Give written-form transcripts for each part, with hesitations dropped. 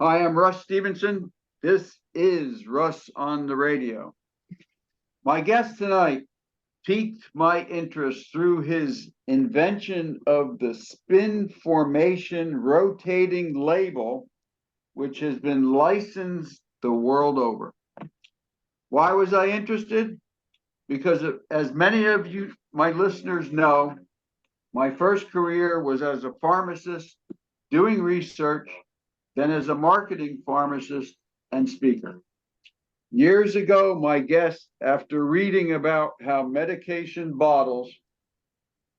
Hi, I'm Russ Stevenson. This is Russ on the Radio. My guest tonight piqued my interest through his invention of the spin formation rotating label, which has been licensed the world over. Why was I interested? Because as many of you, my listeners know, my first career was as a pharmacist doing research, then as a marketing pharmacist and speaker. Years ago, my guest, after reading about how medication bottles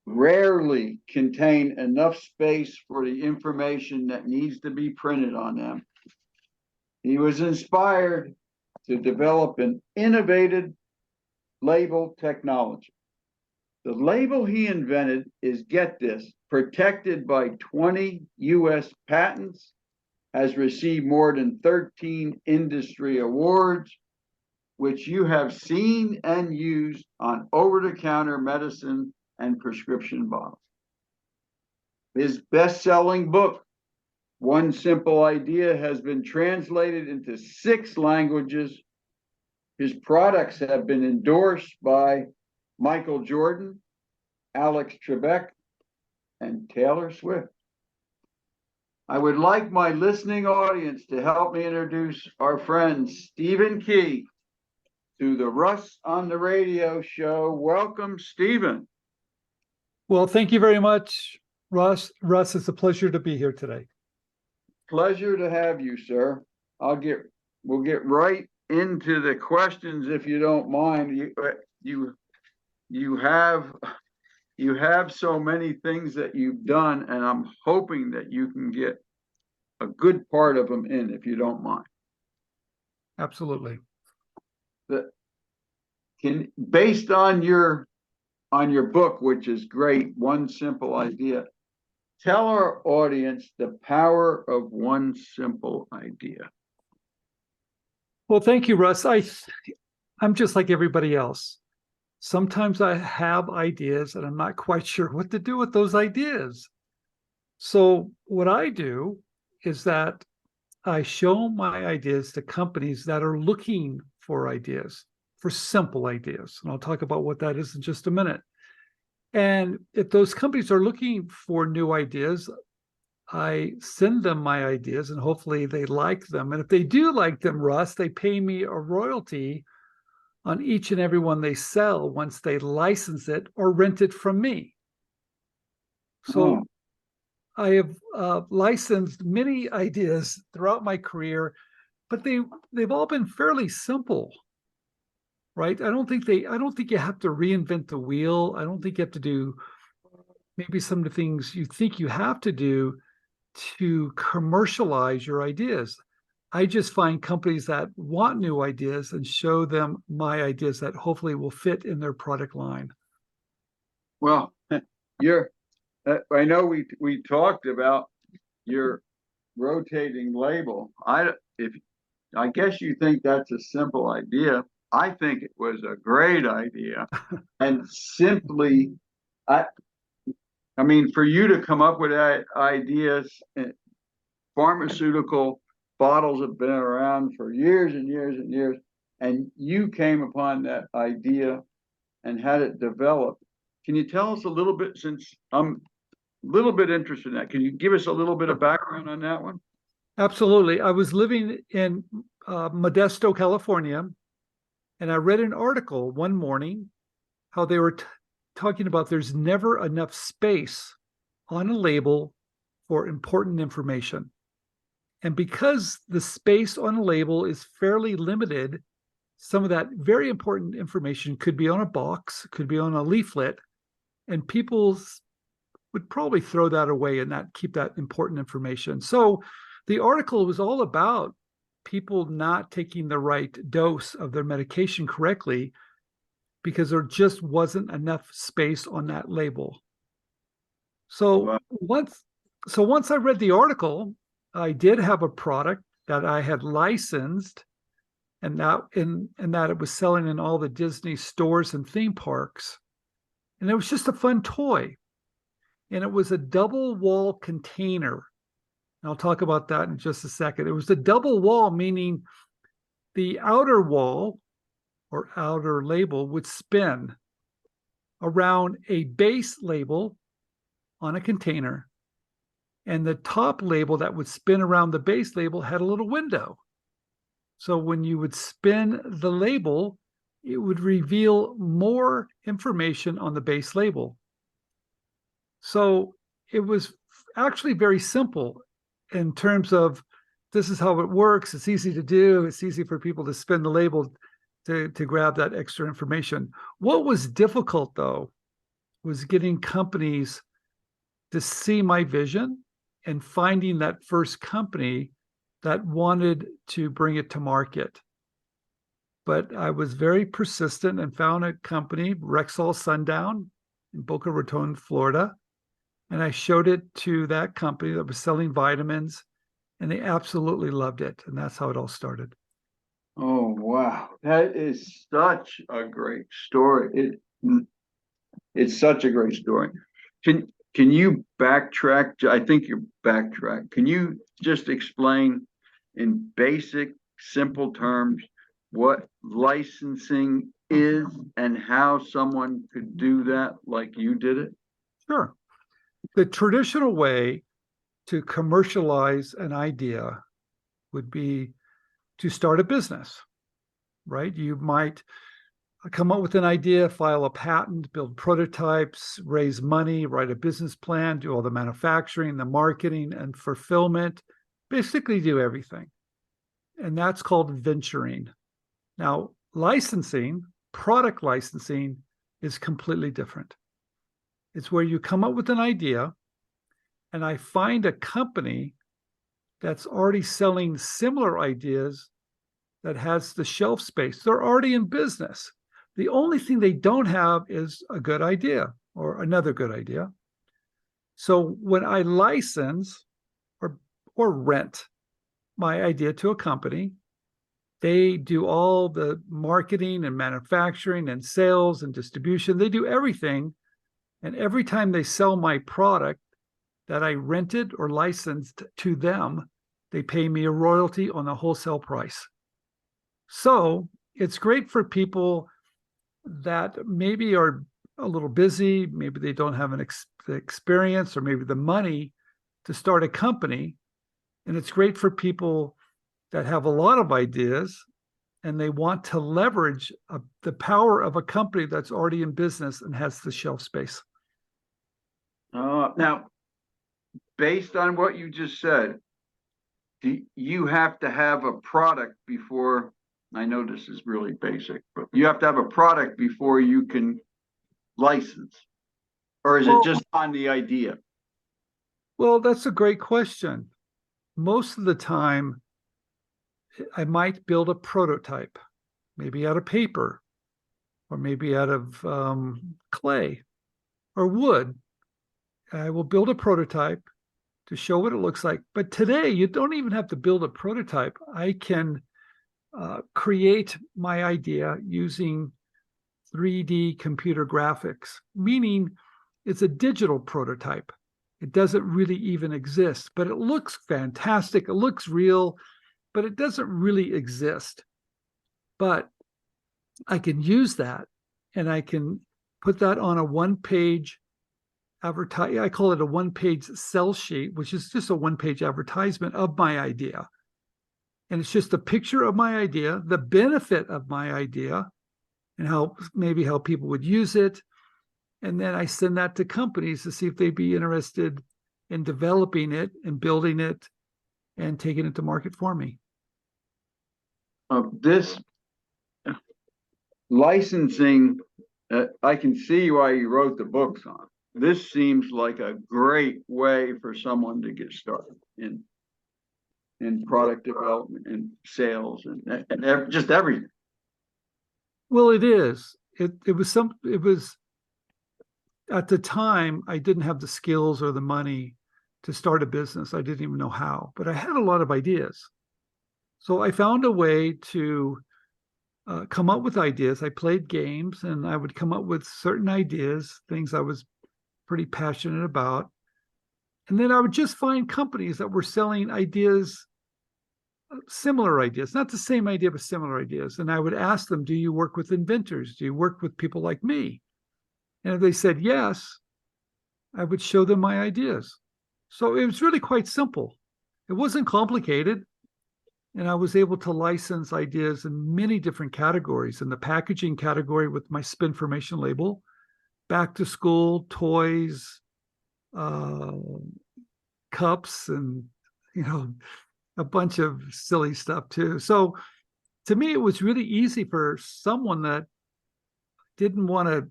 rarely contain enough space for the information that needs to be printed on them, he was inspired to develop an innovative label technology. The label he invented is, get this, protected by 20 US patents, has received more than 13 industry awards, which you have seen and used on over-the-counter medicine and prescription bottles. His best-selling book, One Simple Idea, has been translated into 6 languages. His products have been endorsed by Michael Jordan, Alex Trebek, and Taylor Swift. I would like my listening audience to help me introduce our friend Stephen Key to the Russ on the Radio show. Welcome, Stephen. Well, thank you very much, Russ. Russ, it's a pleasure to be here today. Pleasure to have you, sir. We'll get right into the questions if you don't mind. You have so many things that you've done, and I'm hoping that you can get a good part of them in, if you don't mind. Absolutely. Based on your book, which is great, One Simple Idea, tell our audience the power of one simple idea. Well, thank you, Russ. I'm just like everybody else. Sometimes I have ideas and I'm not quite sure what to do with those ideas. So what I do is that I show my ideas to companies that are looking for ideas, for simple ideas. And I'll talk about what that is in just a minute. And if those companies are looking for new ideas, I send them my ideas and hopefully they like them. And if they do like them, Russ, they pay me a royalty on each and every one they sell once they license it or rent it from me. So I have licensed many ideas throughout my career, but they've all been fairly simple, right? I don't think you have to reinvent the wheel. I don't think you have to do maybe some of the things you think you have to do to commercialize your ideas. I just find companies that want new ideas and show them my ideas that hopefully will fit in their product line. Well, I know we talked about your rotating label. I guess you think that's a simple idea. I think it was a great idea. And simply, I mean, for you to come up with ideas, pharmaceutical bottles have been around for years and years and years, and you came upon that idea and had it developed. Can you tell us a little bit, since I'm a little bit interested in that, can you give us a little bit of background on that one? Absolutely. I was living in Modesto, California, and I read an article one morning how they were talking about there's never enough space on a label for important information. And because the space on a label is fairly limited, some of that very important information could be on a box, could be on a leaflet, and people would probably throw that away and not keep that important information. So the article was all about people not taking the right dose of their medication correctly because there just wasn't enough space on that label. So once I read the article, I did have a product that I had licensed, and that it was selling in all the Disney stores and theme parks. And it was just a fun toy. And it was a double wall container And I'll talk about that in just a second. It was a double wall, meaning the outer wall or outer label would spin around a base label on a container. And the top label that would spin around the base label had a little window. So when you would spin the label, it would reveal more information on the base label. So it was actually very simple in terms of this is how it works. It's easy to do. It's easy for people to spin the label to grab that extra information. What was difficult, though, was getting companies to see my vision and finding that first company that wanted to bring it to market. But I was very persistent and found a company, Rexall Sundown in Boca Raton, Florida. And I showed it to that company that was selling vitamins, and they absolutely loved it. And that's how it all started. Oh, wow. That is such a great story. It's such a great story. Can you backtrack? I think you're backtrack. Can you just explain in basic, simple terms what licensing is and how someone could do that like you did it? Sure. The traditional way to commercialize an idea would be to start a business, right? You might come up with an idea, file a patent, build prototypes, raise money, write a business plan, do all the manufacturing, the marketing, and fulfillment, basically do everything. And that's called venturing. Now, licensing, product licensing, is completely different. It's where you come up with an idea, and I find a company that's already selling similar ideas that has the shelf space. They're already in business. The only thing they don't have is a good idea or another good idea. So when I license or rent my idea to a company, they do all the marketing and manufacturing and sales and distribution. They do everything. And every time they sell my product that I rented or licensed to them, they pay me a royalty on the wholesale price. So it's great for people that maybe are a little busy, maybe they don't have an experience or maybe the money to start a company. And it's great for people that have a lot of ideas and they want to leverage the power of a company that's already in business and has the shelf space. Now, based on what you just said, do you have to have a product before? I know this is really basic, but you have to have a product before you can license, or is it just on the idea? Well, that's a great question. Most of the time, I might build a prototype, maybe out of paper, or maybe out of clay or wood. I will build a prototype to show what it looks like. But today, you don't even have to build a prototype. I can create my idea using 3D computer graphics, meaning it's a digital prototype. It doesn't really even exist, but it looks fantastic. It looks real, but it doesn't really exist. But I can use that and I can put that on a one-page advertise. I call it a one-page sell sheet, which is just a one-page advertisement of my idea. And it's just a picture of my idea, the benefit of my idea, and how people would use it. And then I send that to companies to see if they'd be interested in developing it and building it and taking it to market for me. This licensing, I can see why you wrote the books on. This seems like a great way for someone to get started in product development and sales and just everything. Well, it is. It was at the time I didn't have the skills or the money to start a business. I didn't even know how, but I had a lot of ideas. So I found a way to come up with ideas. I played games and I would come up with certain ideas, things I was pretty passionate about. And then I would just find companies that were selling ideas, similar ideas, not the same idea, but similar ideas. And I would ask them, do you work with inventors? Do you work with people like me? And if they said yes, I would show them my ideas. So it was really quite simple. It wasn't complicated. And I was able to license ideas in many different categories. In the packaging category with my Spinformation label, back to school, toys, uh, cups, and, you know, a bunch of silly stuff too. So to me, it was really easy for someone that didn't want to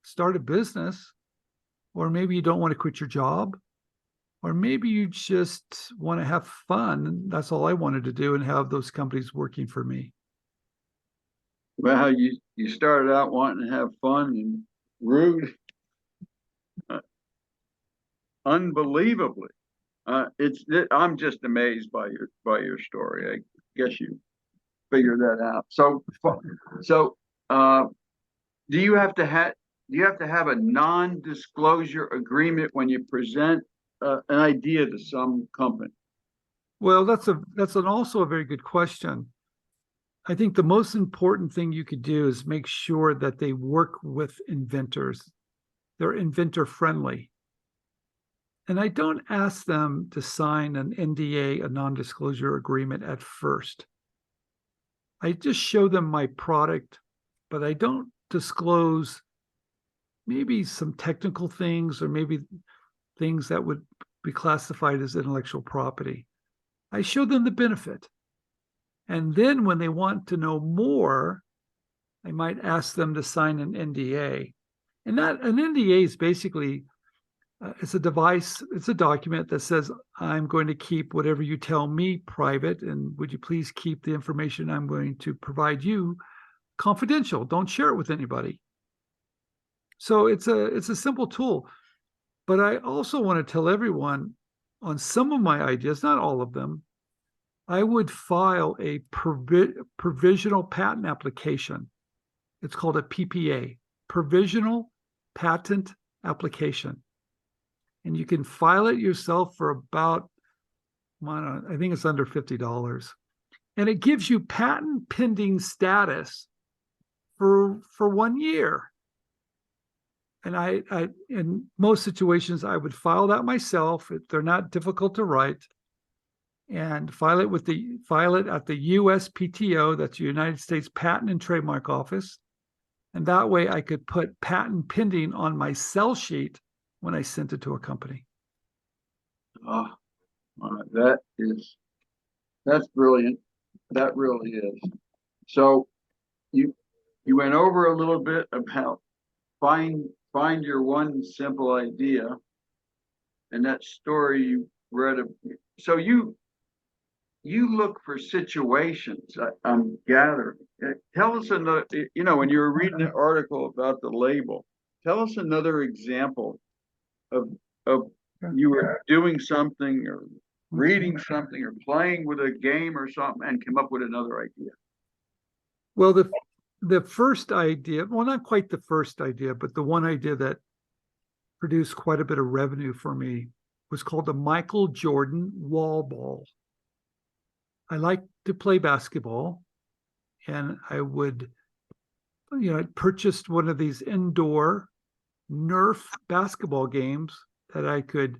start a business, or maybe you don't want to quit your job, or maybe you just want to have fun. That's all I wanted to do, and have those companies working for me. Well, you started out wanting to have fun and rude, unbelievably. I'm just amazed by your story. I guess you figured that out. So do you have to have a non-disclosure agreement when you present an idea to some company? Well, that's also a very good question. I think the most important thing you could do is make sure that they work with inventors. They're inventor friendly. And I don't ask them to sign an NDA, a non-disclosure agreement, at first. I just show them my product, but I don't disclose maybe some technical things, or maybe things that would be classified as intellectual property. I show them the benefit. And then when they want to know more, I might ask them to sign an NDA. And that an NDA is basically it's a device, it's a document that says, I'm going to keep whatever you tell me private, and would you please keep the information I'm going to provide you confidential. Don't share it with anybody. So it's a simple tool. But I also want to tell everyone, on some of my ideas, not all of them, I would file a provisional patent application. It's called a PPA, provisional patent application. And you can file it yourself for about, I think it's under $50. And it gives you patent pending status for 1 year. And I in most situations, I would file that myself. They're not difficult to write. And file it at the USPTO, that's the United States Patent and Trademark Office. And that way I could put patent pending on my sell sheet when I sent it to a company. Oh, that's brilliant. That really is. So you went over a little bit about find your one simple idea, and that story you read. So you look for situations. I'm gathering. Tell us another. When you were reading the article about the label, tell us another example of you were doing something, or reading something, or playing with a game or something, and come up with another idea. Well, the first idea, well, not quite the first idea, but the one idea that produced quite a bit of revenue for me was called the Michael Jordan wall ball. I like to play basketball, and I would, I purchased one of these indoor Nerf basketball games that I could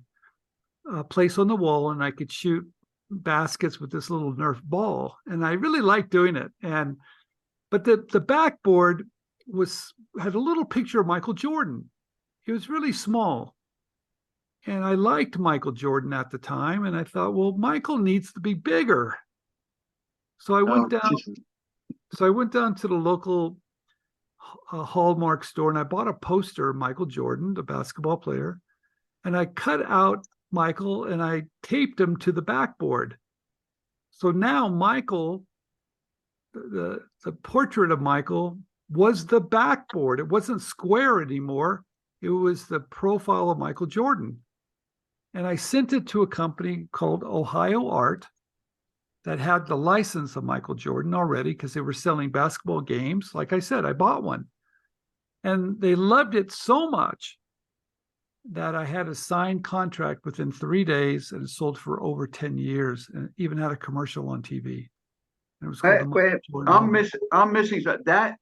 place on the wall, and I could shoot baskets with this little Nerf ball. And I really liked doing it. But the backboard had a little picture of Michael Jordan. It was really small. And I liked Michael Jordan at the time. And I thought, well, Michael needs to be bigger. So I went down to the local Hallmark store, and I bought a poster of Michael Jordan, the basketball player. And I cut out Michael and I taped him to the backboard. So now Michael, the portrait of Michael, was the backboard. It wasn't square anymore. It was the profile of Michael Jordan. And I sent it to a company called Ohio Art that had the license of Michael Jordan already, because they were selling basketball games. Like I said, I bought one. And they loved it so much that I had a signed contract within 3 days, and it sold for over 10 years, and even had a commercial on TV. And it was called Wait, the wait, Michael Jordan Logo. I'm missing something. That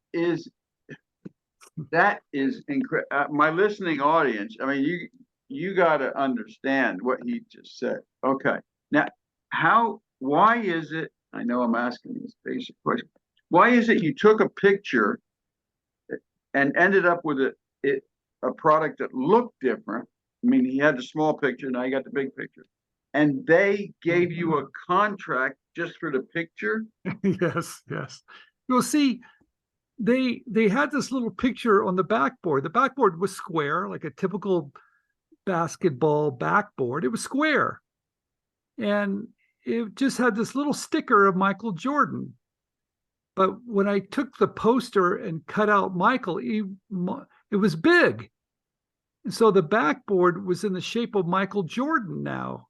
is incredible. My listening audience, I mean, you got to understand what he just said. Okay. Now, why is it, I know I'm asking this basic question. Why is it you took a picture and ended up with a product that looked different? I mean, he had the small picture, now you got the big picture. And they gave you a contract just for the picture? Yes, yes. You'll see, they had this little picture on the backboard. The backboard was square, like a typical basketball backboard. It was square, and it just had this little sticker of Michael Jordan. But when I took the poster and cut out Michael, it was big. And so the backboard was in the shape of Michael Jordan now.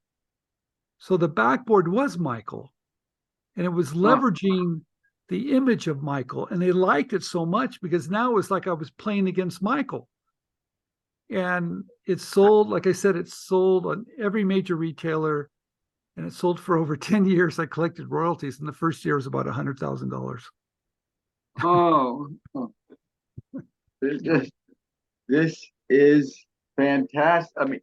So the backboard was Michael, and it was leveraging the image of Michael. And they liked it so much because now it was like I was playing against Michael. And it sold, like I said, it sold on every major retailer, and it sold for over 10 years. I collected royalties, and the first year was about $100,000. Oh, this is fantastic. I mean,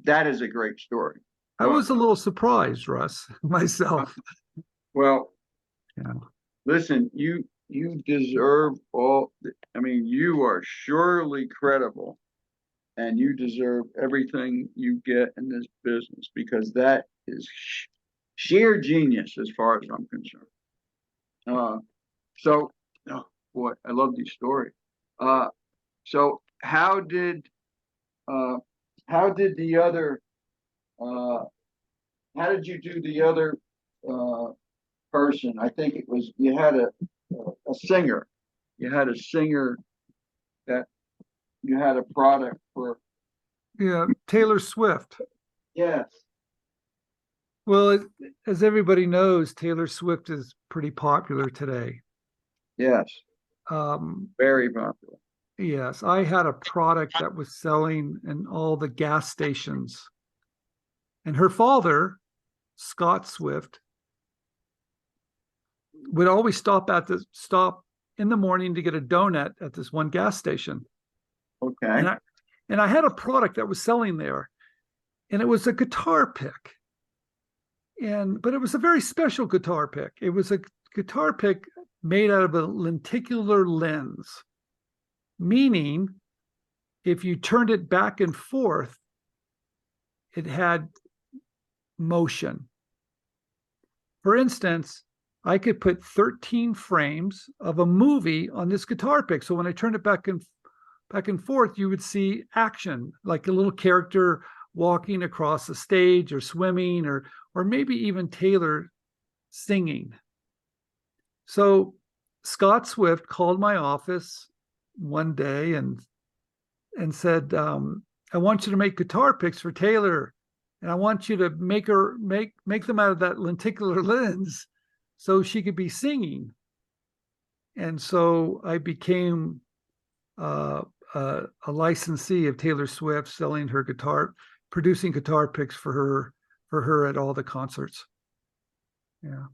that is a great story. I was a little surprised, Russ, myself. Well, Yeah. listen, you deserve all. I mean, you are surely credible, and you deserve everything you get in this business, because that is sheer genius as far as I'm concerned. So, oh boy, I love these stories. So how did the other, uh, how did you do the other, uh, person? I think it was, you had a singer. You had a singer that you had a product for. Yeah, Taylor Swift. Yes, Well, as everybody knows, Taylor Swift is pretty popular today. yes, Um, very popular. yes, I had a product that was selling in all the gas stations. And her father, Scott Swift, would always stop in the morning to get a donut at this one gas station. Okay. And I had a product that was selling there, and it was a guitar pick. But it was a very special guitar pick. It was a guitar pick made out of a lenticular lens, meaning if you turned it back and forth, it had motion. For instance, I could put 13 frames of a movie on this guitar pick. So when I turned it back and forth, you would see action, like a little character walking across the stage, or swimming, or maybe even Taylor singing. So Scott Swift called my office one day and said, I want you to make guitar picks for Taylor, and I want you to make them out of that lenticular lens so she could be singing. And so I became a licensee of Taylor Swift, selling her guitar, producing guitar picks for her at all the concerts. Yeah.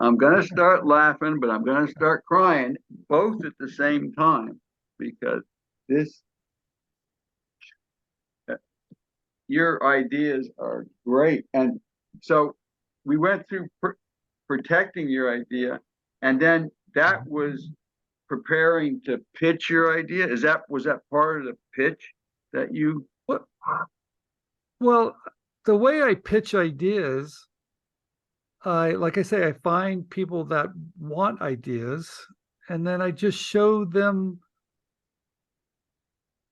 I'm gonna start laughing, but I'm gonna start crying both at the same time, because this, your ideas are great. And so we went through protecting your idea, and then that was preparing to pitch your idea. Was that part of the pitch that you? Well, the way I pitch ideas, like I say, I find people that want ideas, and then I just show them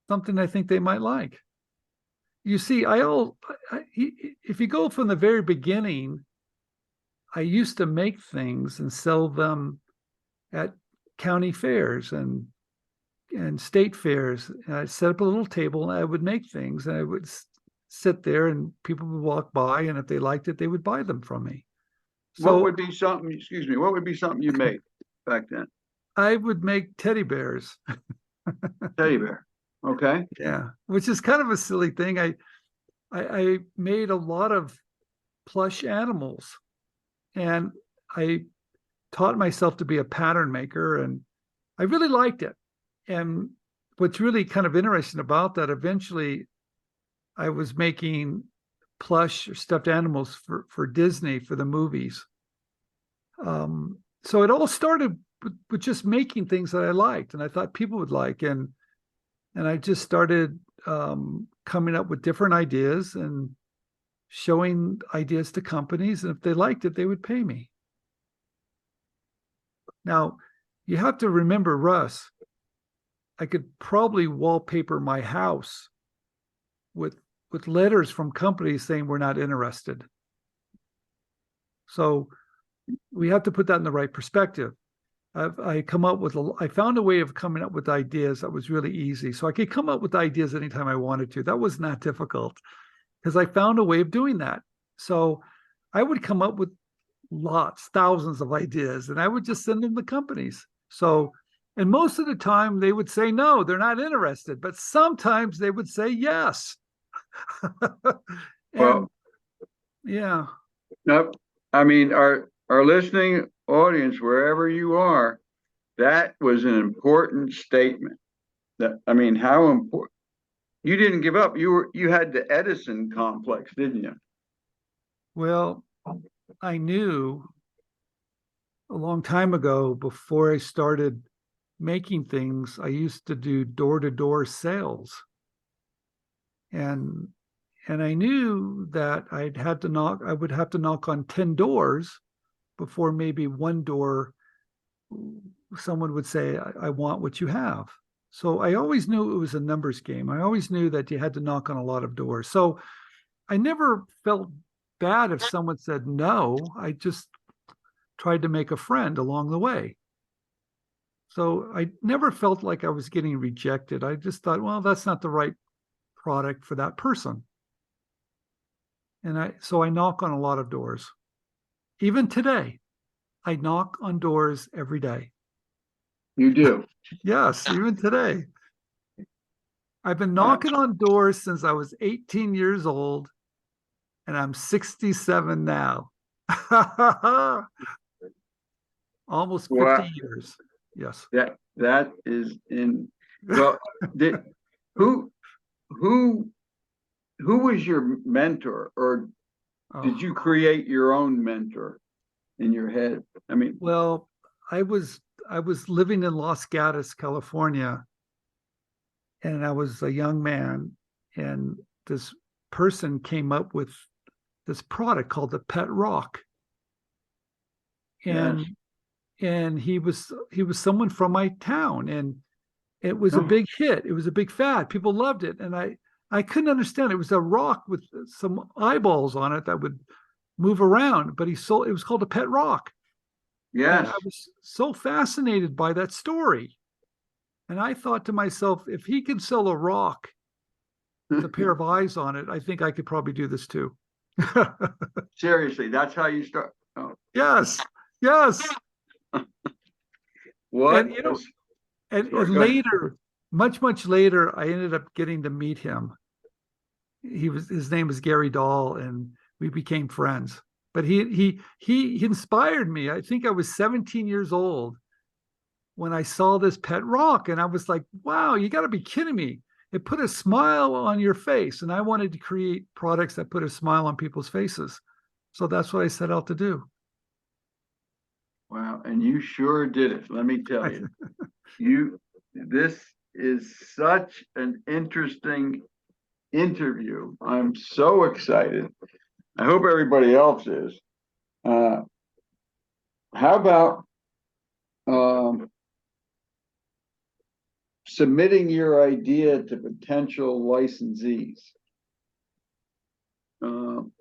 something I think they might like. You see, if you go from the very beginning, I used to make things and sell them at county fairs and state fairs. And I'd set up a little table, and I would make things, and I would sit there, and people would walk by, and if they liked it, they would buy them from me. So what would be something, excuse me, what would be something you made back then? I would make teddy bears. Teddy bear. Okay. Yeah, which is kind of a silly thing. I made a lot of plush animals, and I taught myself to be a pattern maker, and I really liked it. And what's really kind of interesting about that, eventually I was making plush or stuffed animals for Disney for the movies. So it all started with just making things that I liked and I thought people would like. And I just started coming up with different ideas and showing ideas to companies. And if they liked it, they would pay me. Now, you have to remember, Russ, I could probably wallpaper my house with letters from companies saying we're not interested. So we have to put that in the right perspective. I found a way of coming up with ideas that was really easy. So I could come up with ideas anytime I wanted to. That was not difficult because I found a way of doing that. So I would come up with thousands of ideas, and I would just send them to companies. So, and most of the time they would say no, they're not interested, but sometimes they would say yes. And Well, yeah, no, I mean, our listening audience, wherever you are, that was an important statement. That, I mean, how important. You didn't give up. You had the Edison complex, didn't you? well, I knew a long time ago before I started making things, I used to do door-to-door sales. And I knew that I would have to knock on 10 doors before maybe one door someone would say, I want what you have. So I always knew it was a numbers game. I always knew that you had to knock on a lot of doors. So I never felt bad if someone said no. I just tried to make a friend along the way. So I never felt like I was getting rejected. I just thought, well, that's not the right product for that person. And so I knock on a lot of doors. Even today, I knock on doors every day. You do. Yes, even today. I've been knocking on doors since I was 18 years old, and I'm 67 now. Almost 50 Well, years. Yes. that is in. Well, did who who who was your mentor, or did Oh, you create your own mentor in your head? I mean, well, I was living in Los Gatos, California, and I was a young man, and this person came up with this product called the Pet Rock. yes. And he was someone from my town, and it was a Oh, big hit. It was a big fad. People loved it. And I couldn't understand. It was a rock with some eyeballs on it that would move around, but it was called a Pet Rock. And yes. I was so fascinated by that story. And I thought to myself, if he can sell a rock with a pair of eyes on it, I think I could probably do this too. Seriously, that's how you start. Oh, Yes, yes. what And you know, was? and Sorry, go ahead. later, much later, I ended up getting to meet him. His name was Gary Dahl, and we became friends. But he inspired me. I think I was 17 years old when I saw this Pet Rock, and I was like, wow, you got to be kidding me. It put a smile on your face, and I wanted to create products that put a smile on people's faces. So that's what I set out to do. Wow, and you sure did it. Let me tell you. This is such an interesting interview. I'm so excited. I hope everybody else is. Uh, how about um, submitting your idea to potential licensees? Um,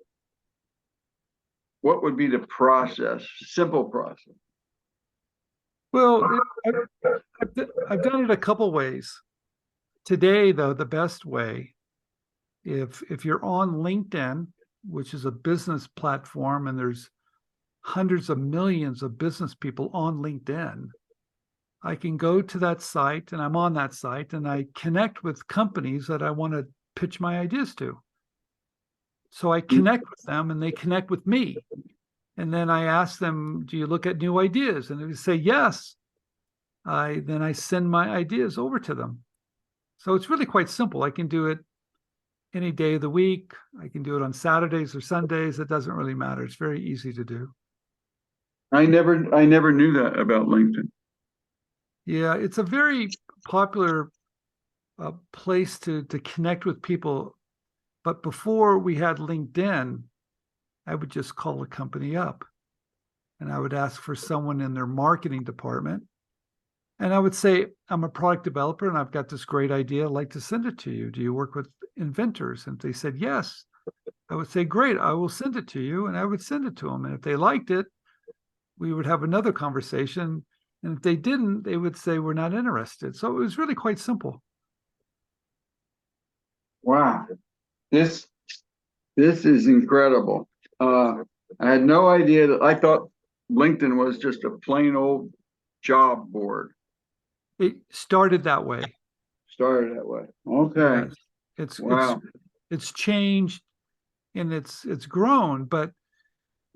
what would be the process? Simple process. Well, I've done it a couple ways. Today, though, the best way, if you're on LinkedIn, which is a business platform, and there's hundreds of millions of business people on LinkedIn, I can go to that site and I'm on that site and I connect with companies that I want to pitch my ideas to. So I connect with them and they connect with me. And then I ask them, do you look at new ideas? And if they say yes, then I send my ideas over to them. So it's really quite simple. I can do it any day of the week. I can do it on Saturdays or Sundays. It doesn't really matter. It's very easy to do. I never knew that about LinkedIn. Yeah, it's a very popular place to connect with people. But before we had LinkedIn, I would just call a company up and I would ask for someone in their marketing department. And I would say, I'm a product developer and I've got this great idea. I'd like to send it to you. Do you work with inventors? And if they said yes, I would say, great, I will send it to you. And I would send it to them. And if they liked it, we would have another conversation. And if they didn't, they would say, we're not interested. So it was really quite simple. Wow. This is incredible. I had no idea that. I thought LinkedIn was just a plain old job board. It started that way. Started that way. Okay. Yes. It's Wow. it's changed and it's grown, but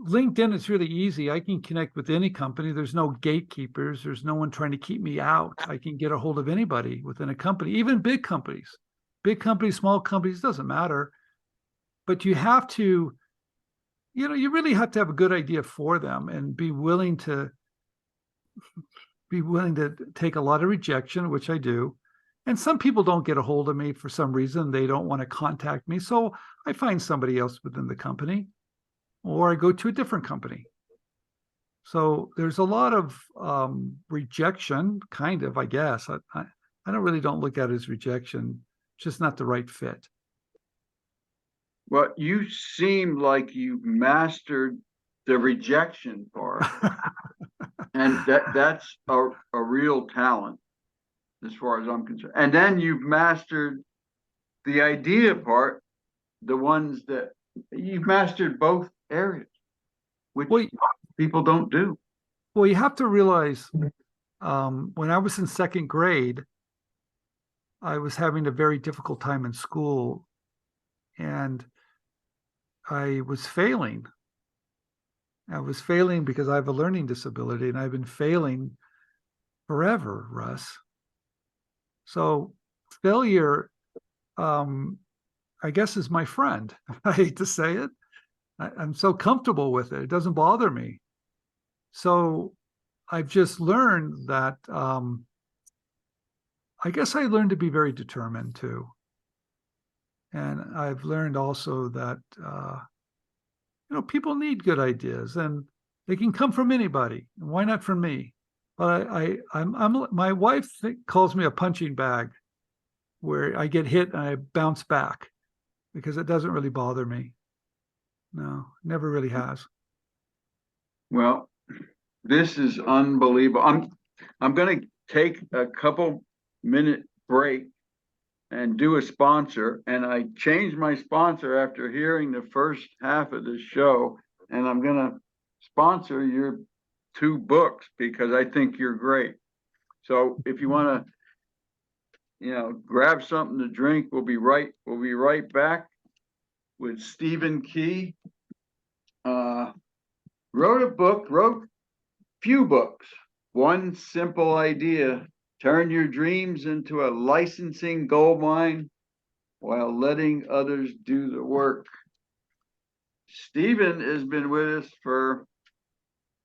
LinkedIn is really easy. I can connect with any company. There's no gatekeepers. There's no one trying to keep me out. I can get a hold of anybody within a company, even big companies, small companies, doesn't matter. But you have to, you really have to have a good idea for them and be willing to take a lot of rejection, which I do. And some people don't get a hold of me for some reason. They don't want to contact me. So I find somebody else within the company or I go to a different company. So there's a lot of rejection, kind of, I guess. I don't look at it as rejection, just not the right fit. Well, you seem like you mastered the rejection part. And that's a real talent as far as I'm concerned. And then you've mastered the idea part, the ones that you've mastered both areas, which Well, people don't do. well, you have to realize when I was in second grade, I was having a very difficult time in school and I was failing. I was failing because I have a learning disability and I've been failing forever, Russ. So failure, I guess, is my friend. I hate to say it. I'm so comfortable with it. It doesn't bother me. So I've just learned that I guess I learned to be very determined too. And I've learned also that people need good ideas and they can come from anybody. Why not from me? But I'm my wife calls me a punching bag where I get hit and I bounce back because it doesn't really bother me. No, never really has. Well, this is unbelievable. I'm going to take a couple minute break and do a sponsor. And I changed my sponsor after hearing the first half of the show. And I'm going to sponsor your 2 books because I think you're great. So if you want to, grab something to drink, we'll be right back with Stephen Key. Wrote few books. One Simple Idea: turn your dreams into a licensing goldmine while letting others do the work. Stephen has been with us for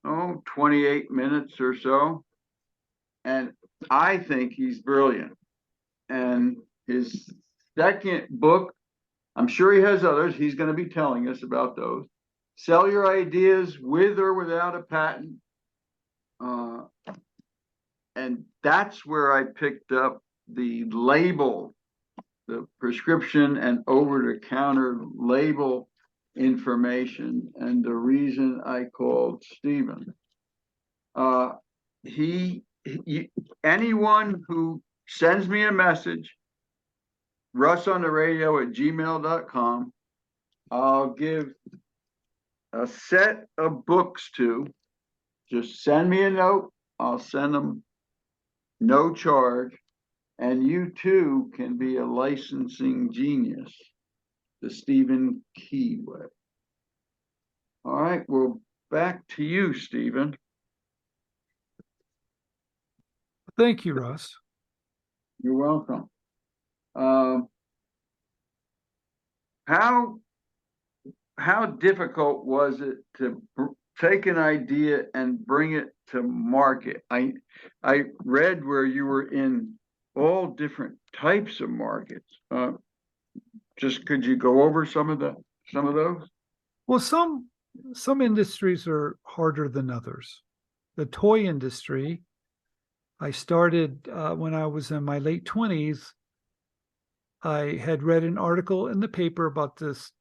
28 minutes or so, and I think he's brilliant. And his second book, I'm sure he has others. He's going to be telling us about those. Sell Your Ideas with or Without a Patent. And that's where I picked up the label, the prescription and over-the-counter label information, and the reason I called Stephen. Anyone who sends me a message, russontheradio@gmail.com, I'll give a set of books to. Just send me a note. I'll send them no charge, and you too can be a licensing genius. The Stephen Key way. All right, well, back to you, Stephen. Thank you, Russ. You're welcome. Um, how difficult was it to take an idea and bring it to market? I read where you were in all different types of markets. Just could you go over some of those? Well, some industries are harder than others. The toy industry, I started when I was in my late 20s. I had read an article in the paper about this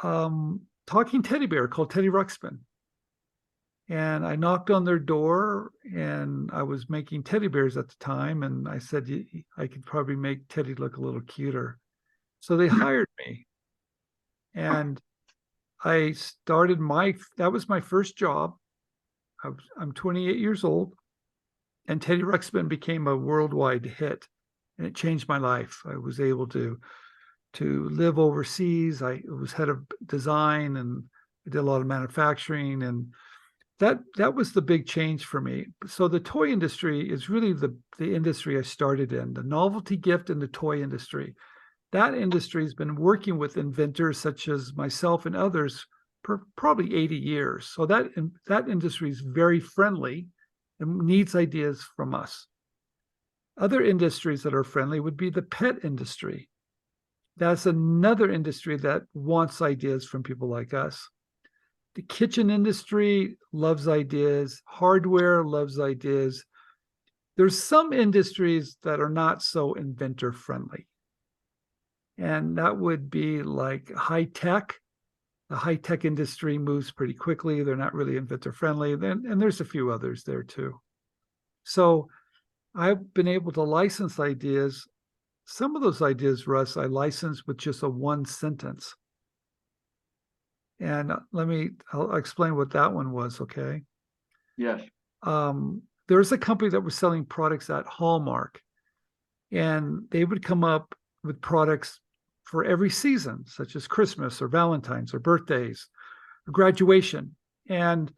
talking teddy bear called Teddy Ruxpin. And I knocked on their door, and I was making teddy bears at the time. And I said, I could probably make Teddy look a little cuter. So they hired me. And I started that was my first job. I'm 28 years old. And Teddy Ruxpin became a worldwide hit. And it changed my life. I was able to live overseas. I was head of design, and I did a lot of manufacturing, and that was the big change for me. So the toy industry is really the industry I started in, the novelty gift in the toy industry. That industry has been working with inventors such as myself and others for probably 80 years. So that industry is very friendly and needs ideas from us. Other industries that are friendly would be the pet industry. That's another industry that wants ideas from people like us. The kitchen industry loves ideas. Hardware loves ideas. There's some industries that are not so inventor friendly. And that would be like high tech. The high tech industry moves pretty quickly. They're not really inventor friendly. And there's a few others there too. So I've been able to license ideas. Some of those ideas, Russ, I licensed with just a one sentence. And I'll explain what that one was, okay? Yes. There's a company that was selling products at Hallmark, and they would come up with products for every season, such as Christmas or Valentine's or birthdays or graduation. And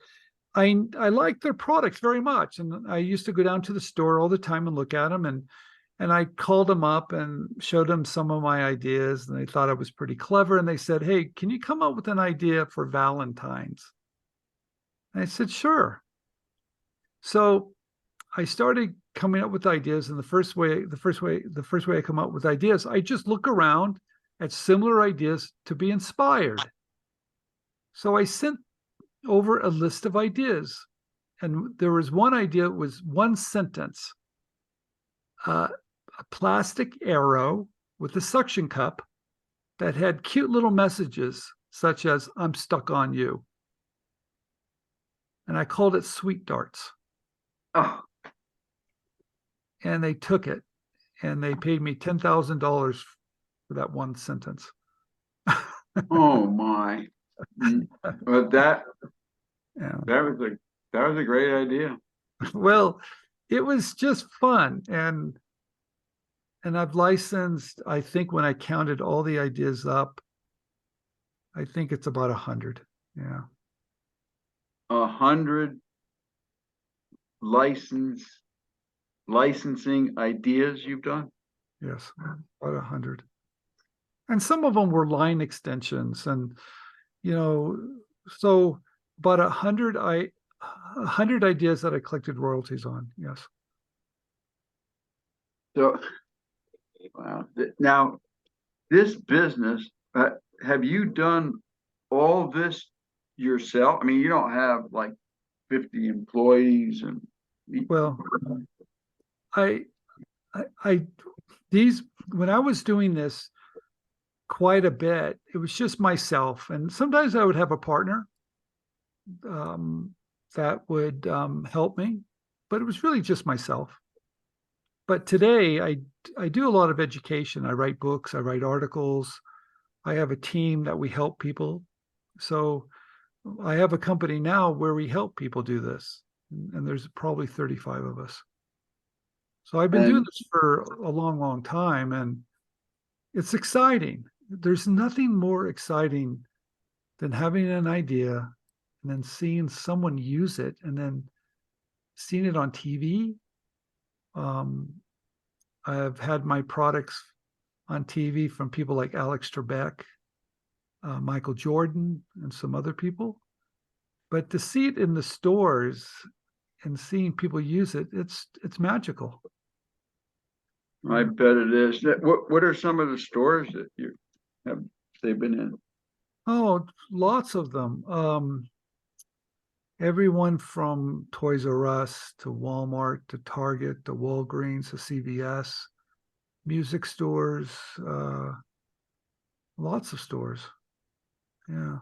I liked their products very much. And I used to go down to the store all the time and look at them. And I called them up and showed them some of my ideas, and they thought I was pretty clever. And they said, "Hey, can you come up with an idea for Valentine's?" And I said, "Sure." So I started coming up with ideas. And the first way I come up with ideas, I just look around at similar ideas to be inspired. So I sent over a list of ideas. And there was one idea, it was one sentence. A plastic arrow with a suction cup that had cute little messages such as "I'm stuck on you." And I called it Sweet Darts. Oh. And they took it, and they paid me $10,000 for that one sentence. Oh my. But that Yeah. that was a great idea. Well, it was just fun. And I've licensed, I think when I counted all the ideas up, I think it's about 100. Yeah. 100 licensing ideas you've done? Yes, about 100. And some of them were line extensions, and so about 100 ideas that I collected royalties on. Yes. So, wow. Now, this business, have you done all this yourself? I mean, you don't have like 50 employees and. Well, I when I was doing this quite a bit, it was just myself, and sometimes I would have a partner that would help me, but it was really just myself. But today I do a lot of education. I write books, I write articles. I have a team that we help people. So I have a company now where we help people do this. And there's probably 35 of us. So I've been doing And this for a long, long time, and it's exciting. There's nothing more exciting than having an idea and then seeing someone use it and then seeing it on TV. Um, I've had my products on TV from people like Alex Trebek, Michael Jordan, and some other people. But to see it in the stores and seeing people use it, it's magical. I bet it is. What are some of the stores that you have they've been in? Oh, lots of them. Everyone from Toys R Us to Walmart to Target to Walgreens to CVS, music stores, lots of stores. Yeah,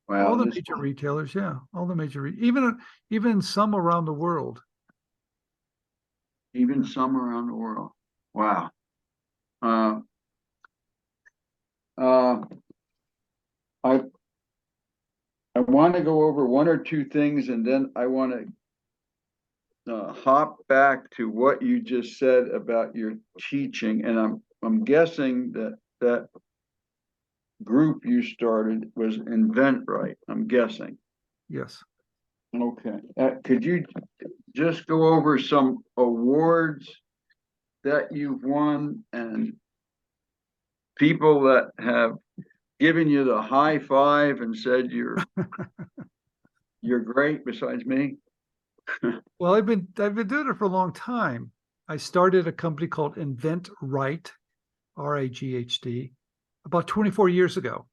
all Wow, the this major retailers. Yeah, all the major, even some around the world. even some around the world. Wow. Uh, uh, I I want to go over one or two things, and then I want to hop back to what you just said about your teaching. And I'm guessing that that group you started was Invent Right. I'm guessing. Yes. Okay. Could you just go over some awards that you've won and people that have given you the high five and said you're great besides me? Well, I've been doing it for a long time. I started a company called Invent Right, RIGHT, about 24 years ago.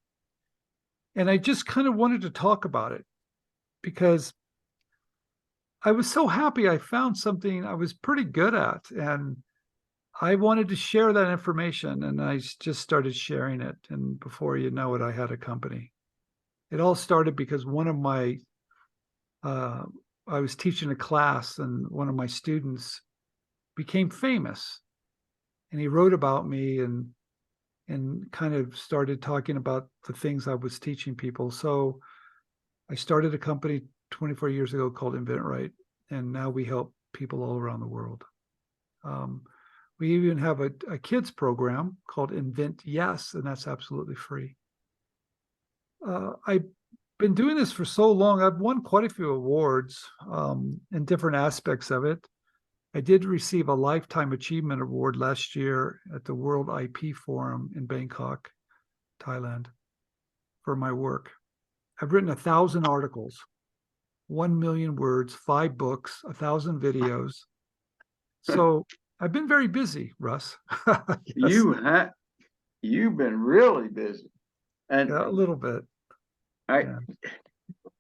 And I just kind of wanted to talk about it because I was so happy I found something I was pretty good at. And I wanted to share that information. And I just started sharing it. And before you know it, I had a company. It all started because uh, I was teaching a class and one of my students became famous and he wrote about me and kind of started talking about the things I was teaching people. So I started a company 24 years ago called Invent Right, and now we help people all around the world. Um, we even have a kids program called Invent Yes, and that's absolutely free. I've been doing this for so long. I've won quite a few awards in different aspects of it. I did receive a Lifetime Achievement Award last year at the World IP Forum in Bangkok, Thailand, for my work. I've written 1,000 articles, 1 million words, 5 books, 1,000 videos. So I've been very busy, Russ. Yes, You have you've been really busy. And yeah, a little bit. I Yeah.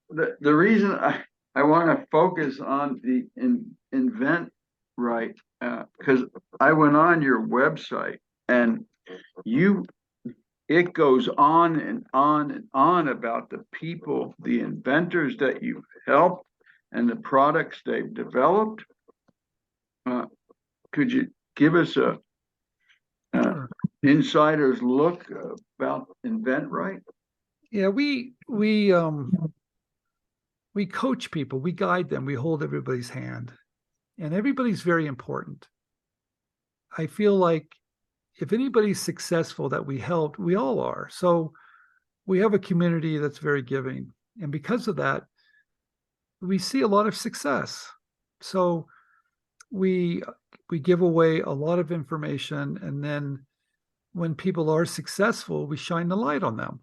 the reason I want to focus on the Invent Right, because I went on your website and you it goes on and on and on about the people, the inventors that you've helped and the products they've developed. Uh, could you give us a Sure. insider's look about Invent Right? Yeah, we coach people, we guide them, we hold everybody's hand, and everybody's very important. I feel like if anybody's successful that we helped, we all are. So we have a community that's very giving. And because of that, we see a lot of success. So we we give away a lot of information, and then when people are successful, we shine the light on them.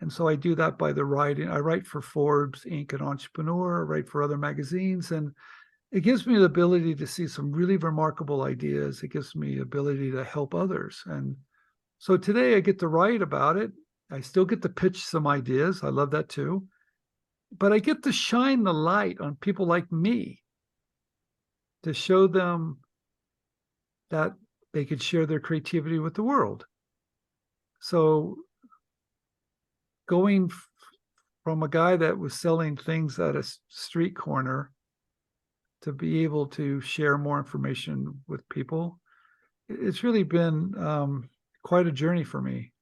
And so I do that by the writing. I write for Forbes, Inc., and Entrepreneur, I write for other magazines, and it gives me the ability to see some really remarkable ideas. It gives me the ability to help others. And so today I get to write about it. I still get to pitch some ideas. I love that too. But I get to shine the light on people like me to show them that they could share their creativity with the world. So going from a guy that was selling things at a street corner to be able to share more information with people, it's really been quite a journey for me.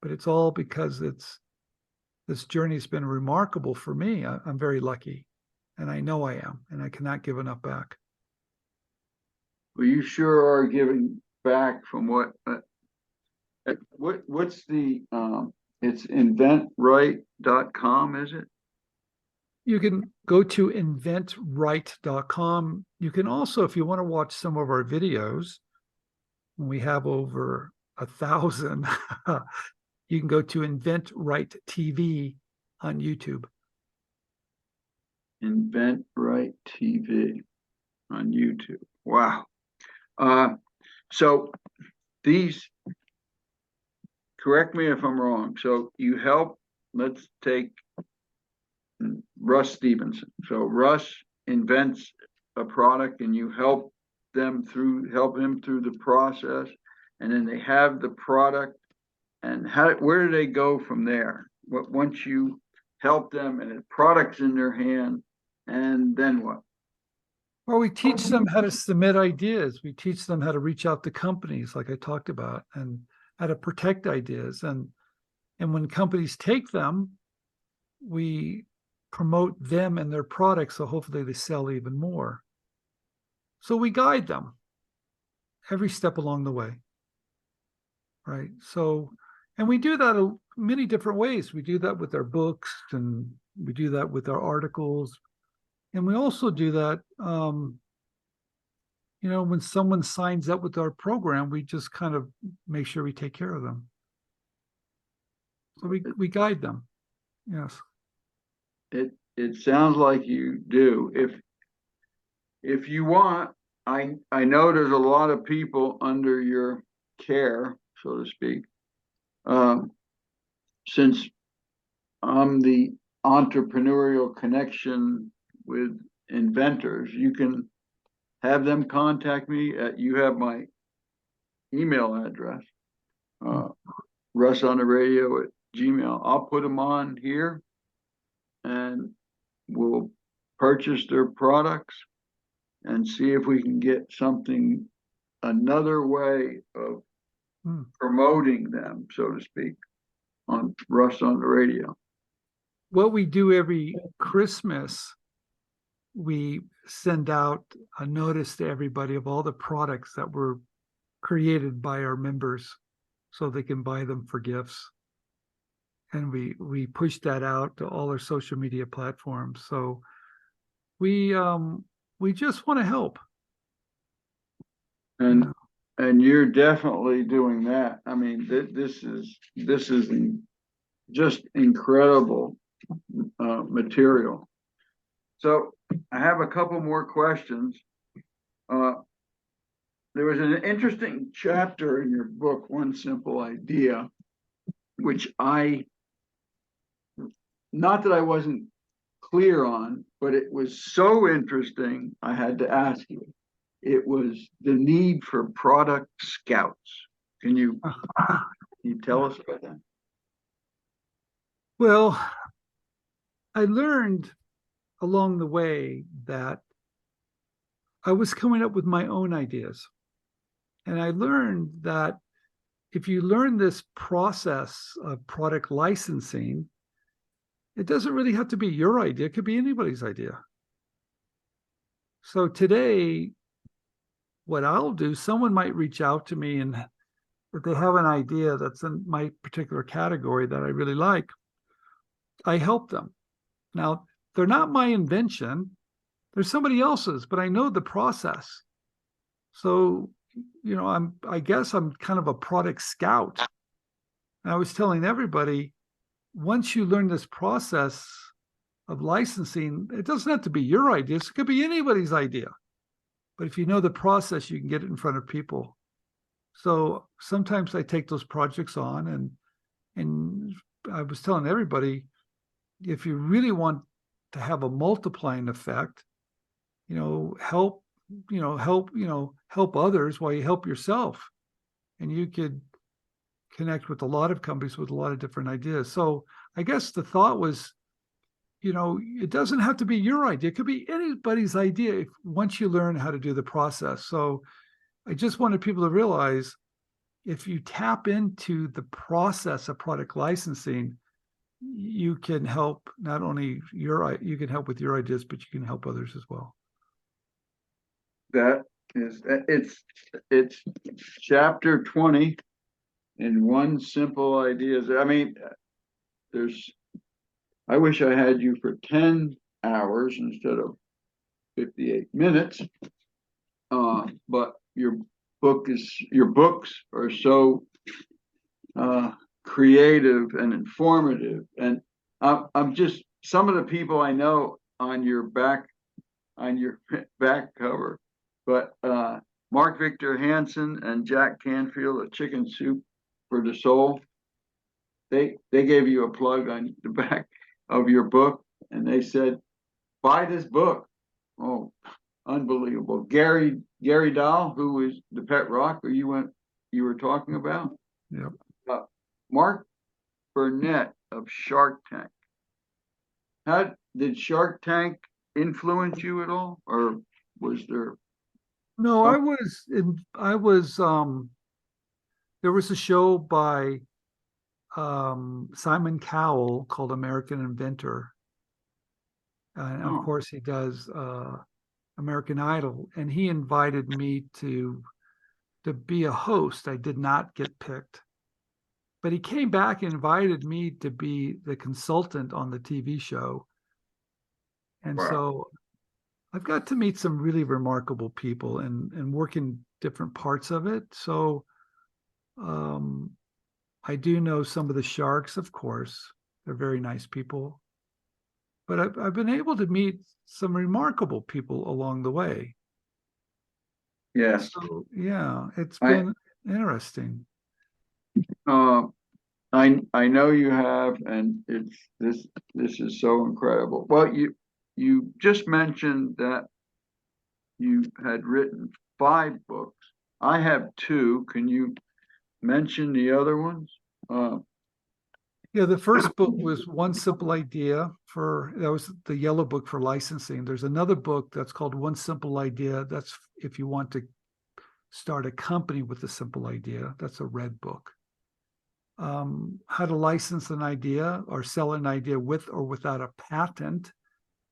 But it's all because this journey's been remarkable for me. I'm very lucky, and I know I am, and I cannot give enough back. Well, you sure are giving back from what's the, it's inventright.com, is it? You can go to inventright.com. You can also, if you want to watch some of our videos, we have over 1,000. You can go to Invent Right TV on YouTube. Invent Right TV on YouTube. Wow. So these, correct me if I'm wrong. So you help, let's take Russ Stevenson. So Russ invents a product and you help him through the process, and then they have the product. And where do they go from there? Once you help them and the product's in their hand, and then what? Well, we teach them how to submit ideas. We teach them how to reach out to companies, like I talked about, and how to protect ideas. And when companies take them, we promote them and their products, so hopefully they sell even more. So we guide them every step along the way, right? So, and we do that in many different ways. We do that with our books, and we do that with our articles, and we also do that, when someone signs up with our program, we just kind of make sure we take care of them. So we guide them. Yes. It sounds like you do. If you want, I know there's a lot of people under your care, so to speak. Since I'm the entrepreneurial connection with inventors, you can have them contact me you have my email address, russontheradio@gmail. I'll put them on here and we'll purchase their products and see if we can get another way of promoting them, so to speak, on Russ on the Radio. What we do every Christmas, we send out a notice to everybody of all the products that were created by our members so they can buy them for gifts. And we push that out to all our social media platforms. So we just want to help. And you're definitely doing that. I mean, this is just incredible material. So I have a couple more questions. There was an interesting chapter in your book, One Simple Idea, which not that I wasn't clear on, but it was so interesting, I had to ask you. It was the need for product scouts. Can you tell us about that? Well, I learned along the way that I was coming up with my own ideas. And I learned that if you learn this process of product licensing, it doesn't really have to be your idea. It could be anybody's idea. So today, what I'll do, someone might reach out to me, and if they have an idea that's in my particular category that I really like, I help them. Now, they're not my invention. They're somebody else's, but I know the process. So, I guess I'm kind of a product scout. And I was telling everybody, once you learn this process of licensing, it doesn't have to be your idea. It could be anybody's idea. But if you know the process, you can get it in front of people. So sometimes I take those projects on, and I was telling everybody, if you really want to have a multiplying effect, help others while you help yourself. And you could connect with a lot of companies with a lot of different ideas. So I guess the thought was, it doesn't have to be your idea. It could be anybody's idea once you learn how to do the process. So I just wanted people to realize, if you tap into the process of product licensing, you can help not only you can help with your ideas, but you can help others as well. That is, it's chapter 20 in one simple idea. I mean, I wish I had you for 10 hours instead of 58 minutes. But your books are so creative and informative. And I'm just, some of the people I know on your back cover, but Mark Victor Hansen and Jack Canfield of Chicken Soup for the Soul, they gave you a plug on the back of your book, and they said, buy this book. Oh, unbelievable. Gary Dahl, who is the pet rock who you were talking about. Yep. Mark Burnett of Shark Tank. How did Shark Tank influence you at all, or was there No, some? there was a show by Simon Cowell called American Inventor. And of Oh, course he does American Idol, and he invited me to be a host. I did not get picked, but he came back and invited me to be the consultant on the TV show. And wow. so I've got to meet some really remarkable people and work in different parts of it. So um, I do know some of the sharks, of course. They're very nice people. But I've been able to meet some remarkable people along the way. Yes. So yeah, it's I been interesting. uh, I know you have, and this is so incredible. Well, you just mentioned that you had written 5 books. I have 2. Can you mention the other ones? Yeah, the first book was One Simple Idea that was the yellow book for licensing. There's another book that's called One Simple Idea. That's if you want to start a company with a simple idea. That's a red book. How to license an idea or sell an idea with or without a patent.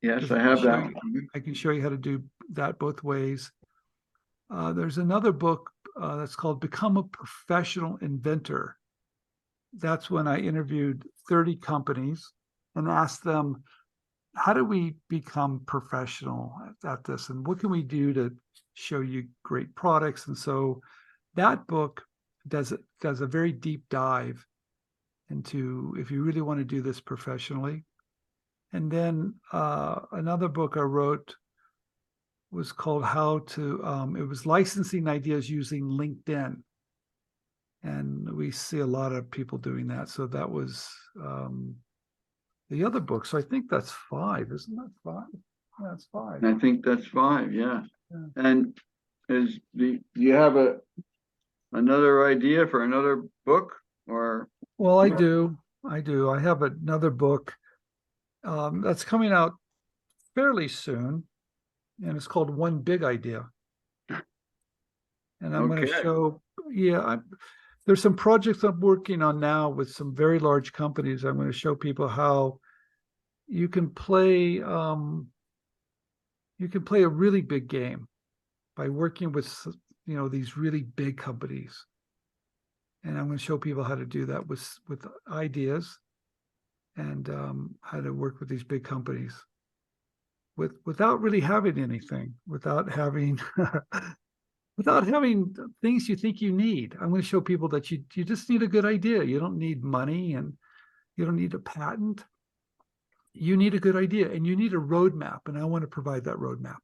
Yes, Because I have that. I can show you how to do that both ways. There's another book that's called Become a Professional Inventor. That's when I interviewed 30 companies and asked them, how do we become professional at this? And what can we do to show you great products? And so that book does a very deep dive into if you really want to do this professionally. And then another book I wrote was called it was licensing ideas using LinkedIn. And we see a lot of people doing that. So that was the other book. So I think that's 5, isn't that 5? Yeah, it's 5. I think that's 5. Yeah. Yeah. And do you have another idea for another book, or? Well, I do. I have another book that's coming out fairly soon, and it's called One Big Idea. And I'm going to Okay. show, there's some projects I'm working on now with some very large companies. I'm going to show people how you can play a really big game by working with these really big companies. And I'm going to show people how to do that with ideas and how to work with these big companies without really having anything, without having without having things you think you need. I'm going to show people that you just need a good idea. You don't need money and you don't need a patent. You need a good idea and you need a roadmap. And I want to provide that roadmap.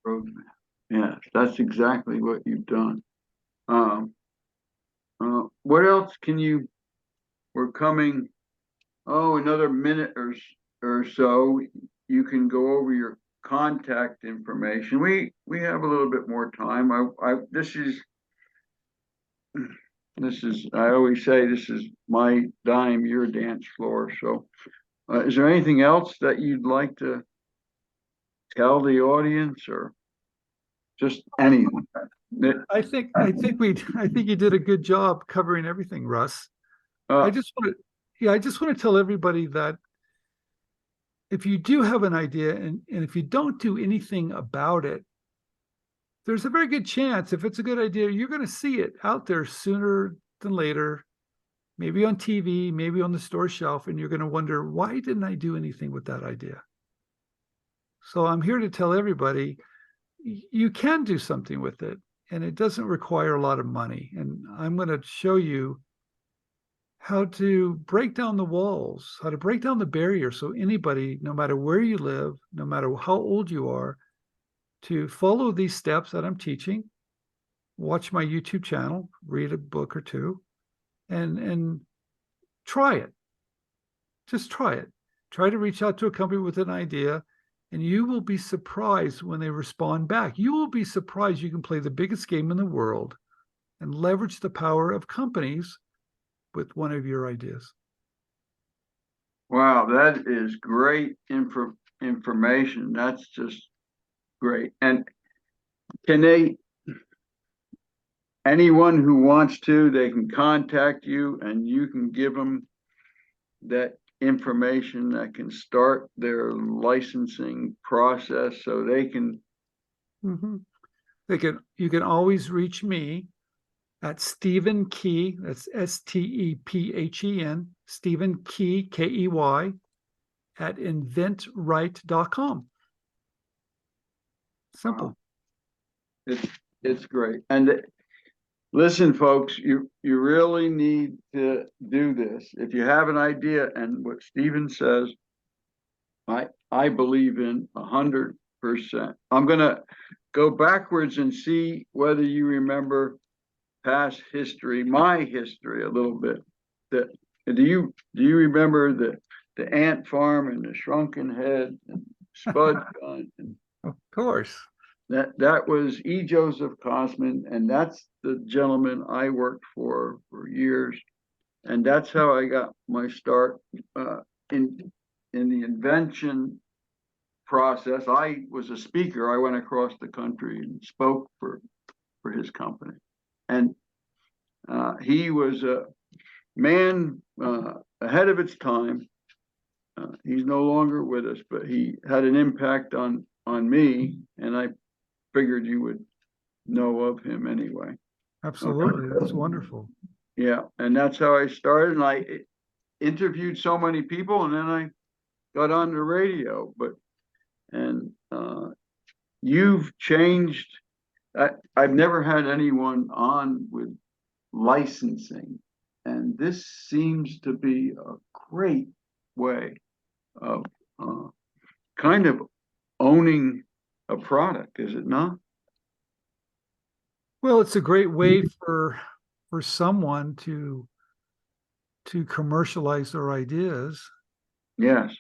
Roadmap. Yeah, that's exactly what you've done. What else we're coming, another minute or so. You can go over your contact information. We have a little bit more time. This is, I always say, this is my dime, your dance floor. So, is there anything else that you'd like to tell the audience, or just anything? I think you did a good job covering everything, Russ. I Uh, just want to tell everybody that if you do have an idea and if you don't do anything about it, there's a very good chance if it's a good idea, you're going to see it out there sooner than later, maybe on TV, maybe on the store shelf, and you're going to wonder, why didn't I do anything with that idea? So I'm here to tell everybody you can do something with it, and it doesn't require a lot of money. And I'm going to show you how to break down the walls, how to break down the barrier so anybody, no matter where you live, no matter how old you are, to follow these steps that I'm teaching, watch my YouTube channel, read a book or two, and try it. Just try it. Try to reach out to a company with an idea, and you will be surprised when they respond back. You will be surprised you can play the biggest game in the world and leverage the power of companies with one of your ideas. Wow, that is great information. That's just great. And can anyone who wants to, they can contact you and you can give them that information that can start their licensing process so they can. Mm-hmm. You can always reach me at Stephen Key, that's Stephen, Stephen Key, Key, at inventright.com. Simple. Wow. It's great. And listen, folks, you really need to do this. If you have an idea, and what Stephen says, I believe in 100%. I'm gonna go backwards and see whether you remember past history, my history a little bit. Do you remember the ant farm and the shrunken head and Spud Gun? Of course. That was E. Joseph Kosman, and that's the gentleman I worked for years, and that's how I got my start in the invention process. I was a speaker. I went across the country and spoke for his company, and he was a man ahead of its time. He's no longer with us, but he had an impact on me, and I figured you would know of him anyway. Absolutely. Okay. That's wonderful. Yeah, and that's how I started. And I interviewed so many people, and then I got on the radio. And you've changed. I've never had anyone on with licensing, and this seems to be a great way of kind of owning a product, is it not? Well, it's a great way for someone to commercialize their ideas. Yes.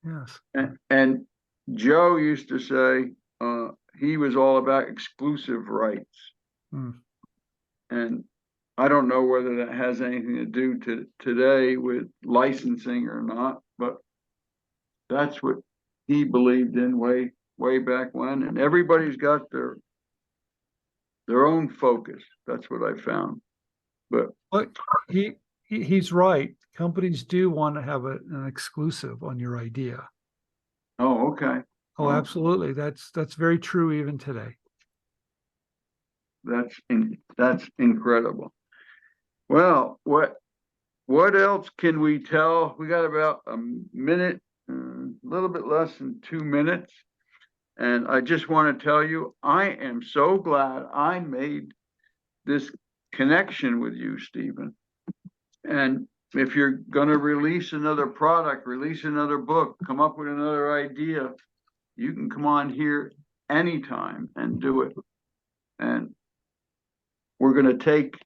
Yes. And Joe used to say he was all about exclusive rights. And I don't know whether that has anything to do today with licensing or not, but that's what he believed in way back when. And everybody's got their own focus. That's what I found. But he's right. Companies do want to have an exclusive on your idea. Oh, okay. Oh, absolutely. That's very true even today. That's incredible. Well, what else can we tell? We got about a minute, a little bit less than 2 minutes. And I just want to tell you, I am so glad I made this connection with you, Stephen. And if you're going to release another product, release another book, come up with another idea, you can come on here anytime and do it. And we're going to take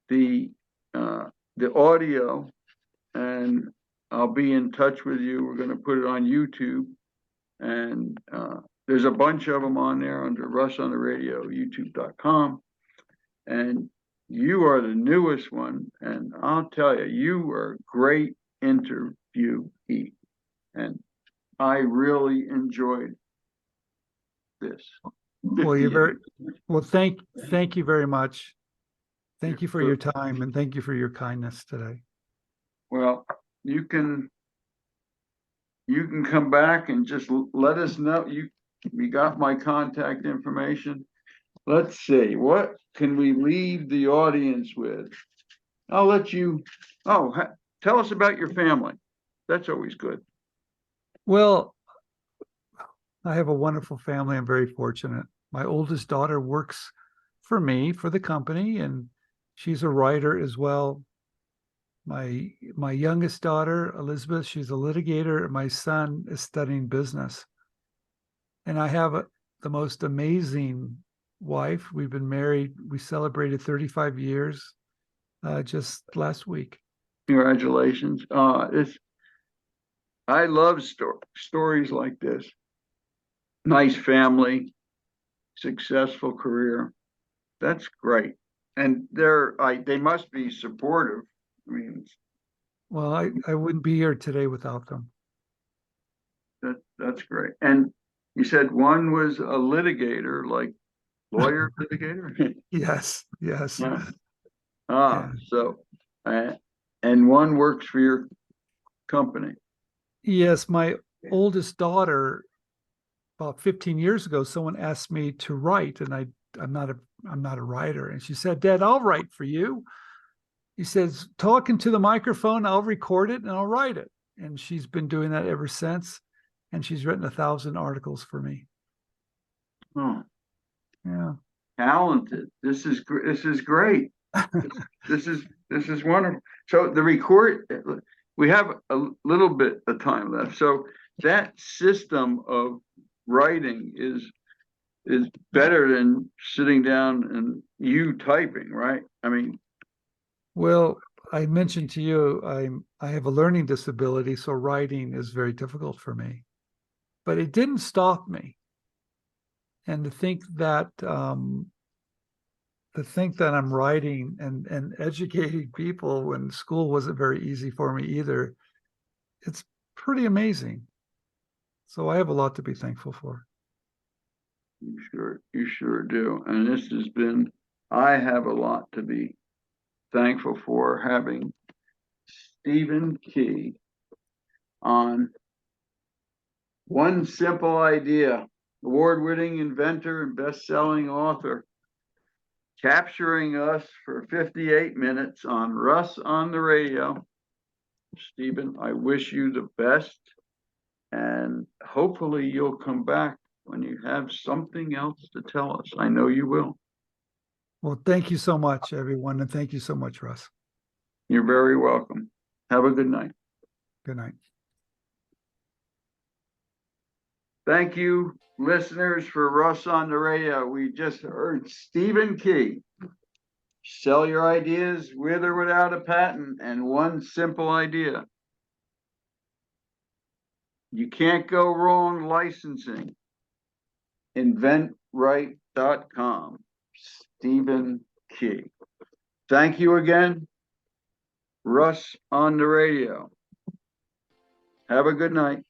the audio, and I'll be in touch with you. We're going to put it on YouTube, and there's a bunch of them on there under Russ on the Radio, youtube.com. And you are the newest one, and I'll tell you, you were a great interviewee, and I really enjoyed this. Well, thank you very much. Thank you for your time, and thank you for your kindness today. Well, you can come back and just let us know. You got my contact information. let's see, what can we leave the audience with? I'll let you, tell us about your family. That's always good. Well, I have a wonderful family. I'm very fortunate. My oldest daughter works for me, for the company, and she's a writer as well. My youngest daughter, Elizabeth, she's a litigator, and my son is studying business. And I have the most amazing wife. We've been married. We celebrated 35 years just last week. Congratulations. I love stories like this. Nice family, successful career. That's great. And they must be supportive. I mean, Well, I wouldn't be here today without them. that's great. And you said one was a litigator, like lawyer litigator? Yes, yes. Yeah. Yeah. So, and one works for your company. Yes, my oldest daughter, about 15 years ago, someone asked me to write, and I'm not a writer. And she said, Dad, I'll write for you. He says, talking to the microphone, I'll record it and I'll write it. And she's been doing that ever since. And she's written 1,000 articles for me. Oh, Yeah. talented. This is great. This is wonderful. So we have a little bit of time left. So that system of writing is better than sitting down and you typing, right? I mean, Well, I mentioned to you, I have a learning disability, so writing is very difficult for me. But it didn't stop me. And to think that I'm writing and educating people when school wasn't very easy for me either, it's pretty amazing. So I have a lot to be thankful for. you sure do. And I have a lot to be thankful for having Stephen Key on One Simple Idea, award-winning inventor and best-selling author, capturing us for 58 minutes on Russ on the Radio. Stephen, I wish you the best, and hopefully you'll come back when you have something else to tell us. I know you will. Well, thank you so much, everyone. And thank you so much, Russ. You're very welcome. Have a good night. Good night. Thank you, listeners, for Russ on the Radio. We just heard Stephen Key. Sell your ideas with or without a patent, and one simple idea. You can't go wrong licensing. InventRight.com. Stephen Key. Thank you again. Russ on the Radio. Have a good night.